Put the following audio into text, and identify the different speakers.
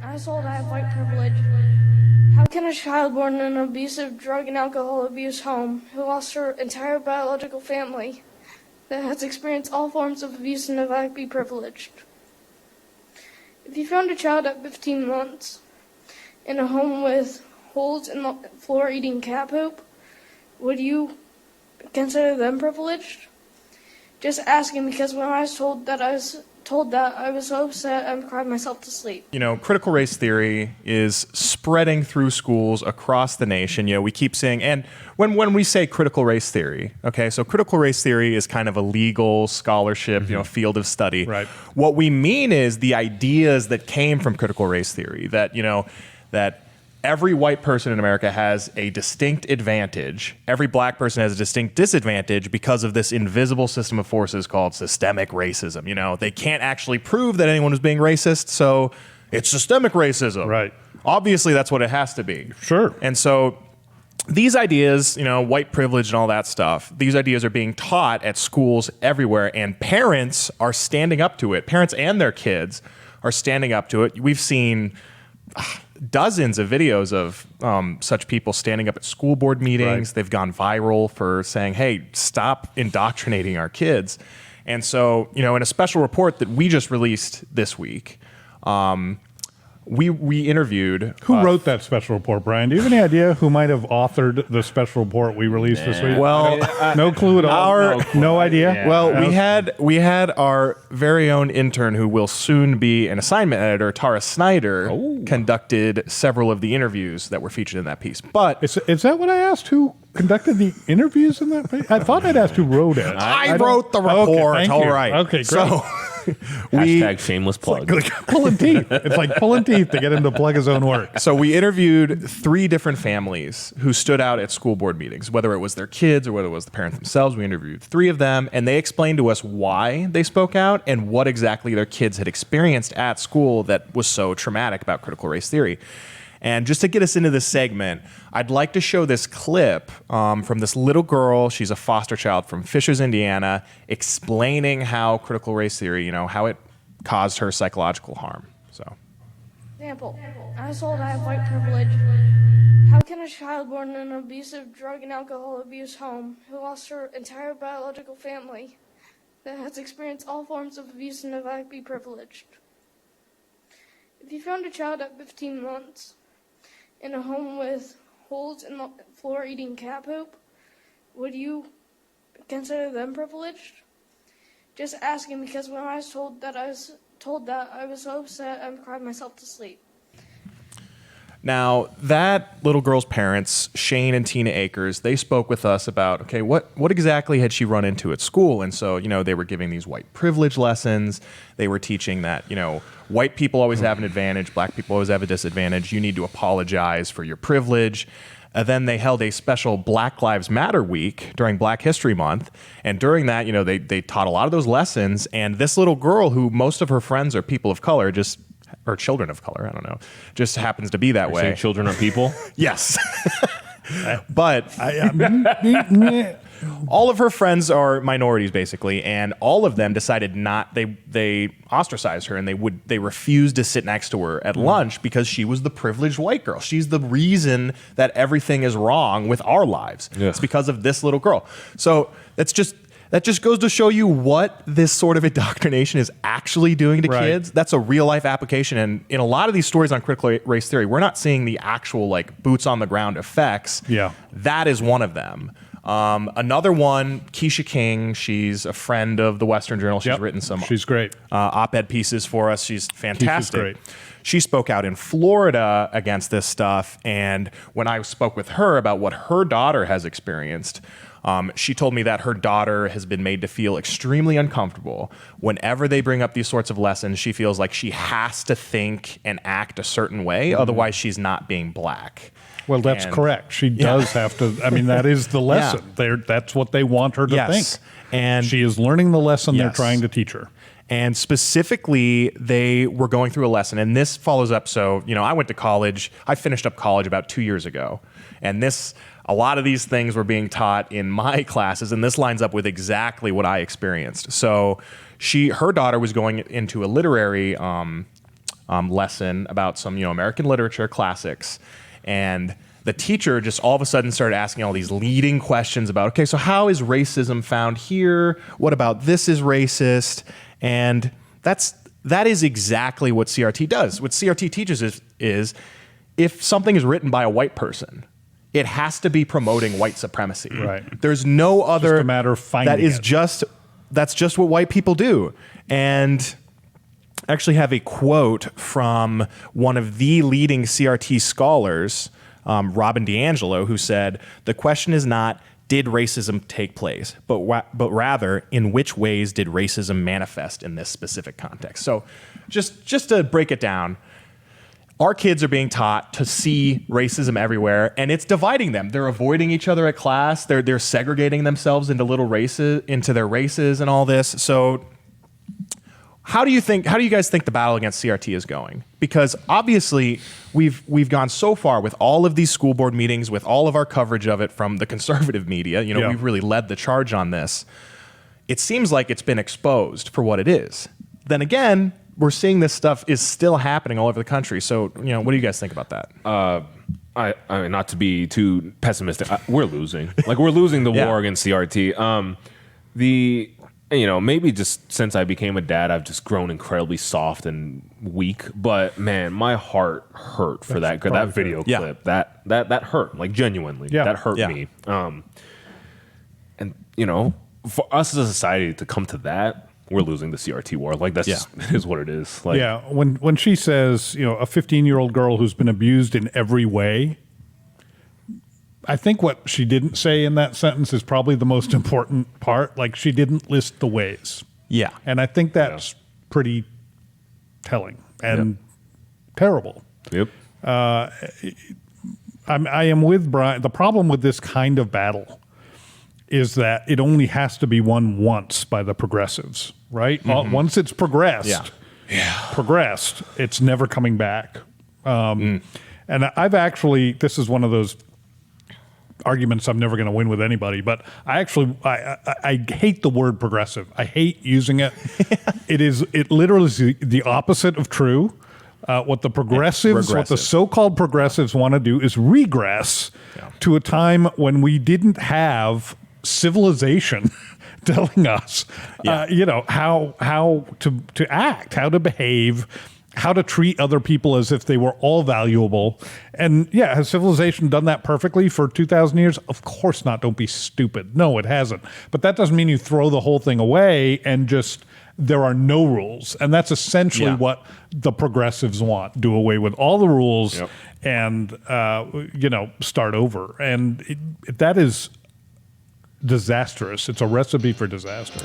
Speaker 1: I was told I have white privilege. How can a child born in an abusive drug and alcohol abuse home, who lost her entire biological family, that has experienced all forms of abuse and neglect, be privileged? If you found a child at 15 months in a home with holes in the floor eating cat poop, would you consider them privileged? Just asking, because when I was told that, I was so upset I cried myself to sleep.
Speaker 2: You know, critical race theory is spreading through schools across the nation. You know, we keep saying, and when we say critical race theory, okay, so critical race theory is kind of a legal scholarship, you know, field of study.
Speaker 3: Right.
Speaker 2: What we mean is the ideas that came from critical race theory, that, you know, that every white person in America has a distinct advantage. Every black person has a distinct disadvantage because of this invisible system of forces called systemic racism. You know, they can't actually prove that anyone is being racist, so it's systemic racism.
Speaker 3: Right.
Speaker 2: Obviously, that's what it has to be.
Speaker 3: Sure.
Speaker 2: And so these ideas, you know, white privilege and all that stuff, these ideas are being taught at schools everywhere, and parents are standing up to it. Parents and their kids are standing up to it. We've seen dozens of videos of such people standing up at school board meetings. Right. They've gone viral for saying, hey, stop indoctrinating our kids. And so, you know, in a special report that we just released this week, we interviewed...
Speaker 3: Who wrote that special report, Brian? Do you have any idea who might have authored the special report we released this week?
Speaker 2: Well,
Speaker 3: no clue at all. No idea.
Speaker 2: Yeah. Well, we had our very own intern, who will soon be an assignment editor, Tara Snyder, conducted several of the interviews that were featured in that piece. But
Speaker 3: is that what I asked? Who conducted the interviews in that piece? I thought I'd asked who wrote it.
Speaker 2: I wrote the report.
Speaker 3: Okay,
Speaker 2: all right.
Speaker 3: Okay, great.
Speaker 2: So
Speaker 4: hashtag shameless plug.
Speaker 3: Like pulling teeth. It's like pulling teeth to get him to plug his own work.
Speaker 2: So we interviewed 3 different families who stood out at school board meetings, whether it was their kids or whether it was the parents themselves. We interviewed 3 of them, and they explained to us why they spoke out and what exactly their kids had experienced at school that was so traumatic about critical race theory. And just to get us into this segment, I'd like to show this clip from this little girl. She's a foster child from Fishers, Indiana, explaining how critical race theory, you know, how it caused her psychological harm. So,
Speaker 1: example, I was told I have white privilege. How can a child born in an abusive drug and alcohol abuse home, who lost her entire biological family, that has experienced all forms of abuse and neglect, be privileged? If you found a child at 15 months in a home with holes in the floor eating cat poop, would you consider them privileged? Just asking, because when I was told that, I was so upset I cried myself to sleep.
Speaker 2: Now, that little girl's parents, Shane and Tina Akers, they spoke with us about, okay, what exactly had she run into at school? And so, you know, they were giving these white privilege lessons. They were teaching that, you know, white people always have an advantage, black people always have a disadvantage. You need to apologize for your privilege. Then they held a special Black Lives Matter week during Black History Month. And during that, you know, they taught a lot of those lessons. And this little girl, who most of her friends are people of color, or children of color, I don't know, just happens to be that way.
Speaker 4: Saying children are people?
Speaker 2: Yes. But all of her friends are minorities, basically, and all of them decided they ostracized her, and they refused to sit next to her at lunch because she was the privileged white girl. She's the reason that everything is wrong with our lives. Yeah. It's because of this little girl. So that just goes to show you what this sort of indoctrination is actually doing to kids. That's a real life application. And in a lot of these stories on critical race theory, we're not seeing the actual like boots on the ground effects.
Speaker 3: Yeah.
Speaker 2: That is one of them. Another one, Keisha King, she's a friend of the Western Journal. She's written some
Speaker 3: She's great.
Speaker 2: Op-ed pieces for us. She's fantastic.
Speaker 3: Great.
Speaker 2: She spoke out in Florida against this stuff. And when I spoke with her about what her daughter has experienced, she told me that her daughter has been made to feel extremely uncomfortable. Whenever they bring up these sorts of lessons, she feels like she has to think and act a certain way. Otherwise, she's not being black.
Speaker 3: Well, that's correct. She does have to. I mean, that is the lesson. That's what they want her to think.
Speaker 2: And
Speaker 3: she is learning the lesson they're trying to teach her.
Speaker 2: And specifically, they were going through a lesson, and this follows up. So, you know, I went to college. I finished up college about 2 years ago, and a lot of these things were being taught in my classes, and this lines up with exactly what I experienced. So her daughter was going into a literary lesson about some, American literature classics. And the teacher just all of a sudden started asking all these leading questions about, okay, so how is racism found here? What about this is racist? And that is exactly what CRT does. What CRT teaches is if something is written by a white person, it has to be promoting white supremacy.
Speaker 3: Right.
Speaker 2: There's no other.
Speaker 3: Just a matter of finding
Speaker 2: That's just what white people do. And I actually have a quote from one of the leading CRT scholars, Robin DiAngelo, who said, "The question is not, did racism take place, but rather, in which ways did racism manifest in this specific context?" So just to break it down, our kids are being taught to see racism everywhere, and it's dividing them. They're avoiding each other at class. They're segregating themselves into little races, into their races and all this. So how do you guys think the battle against CRT is going? Because obviously we've gone so far with all of these school board meetings, with all of our coverage of it from the conservative media. We've really led the charge on this. It seems like it's been exposed for what it is. Then again, we're seeing this stuff is still happening all over the country. So, what do you guys think about that?
Speaker 4: I mean, not to be too pessimistic, we're losing. We're losing the war against CRT. Maybe just since I became a dad, I've just grown incredibly soft and weak. But man, my heart hurt for that video clip. That hurt, genuinely.
Speaker 3: Yeah.
Speaker 4: That hurt me. And for us as a society to come to that, we're losing the CRT war. That's just, it is what it is.
Speaker 3: When she says, a 15-year-old girl who's been abused in every way, I think what she didn't say in that sentence is probably the most important part. She didn't list the ways.
Speaker 2: Yeah.
Speaker 3: And I think that's pretty telling and terrible.
Speaker 4: Yep.
Speaker 3: I am with Brian. The problem with this kind of battle is that it only has to be won once by the progressives, right?
Speaker 2: Mm-hmm.
Speaker 3: Once it's progressed, it's never coming back. And I've actually, this is one of those arguments I'm never going to win with anybody, but I hate the word progressive. I hate using it. It literally is the opposite of true. What the what the so-called progressives want to do is regress to a time when we didn't have civilization telling us, how to act, how to behave, how to treat other people as if they were all valuable. And has civilization done that perfectly for 2,000 years? Of course not. Don't be stupid. No, it hasn't. But that doesn't mean you throw the whole thing away and just there are no rules. And that's essentially what the progressives want. Do away with all the rules and, start over. And that is disastrous. It's a recipe for disaster.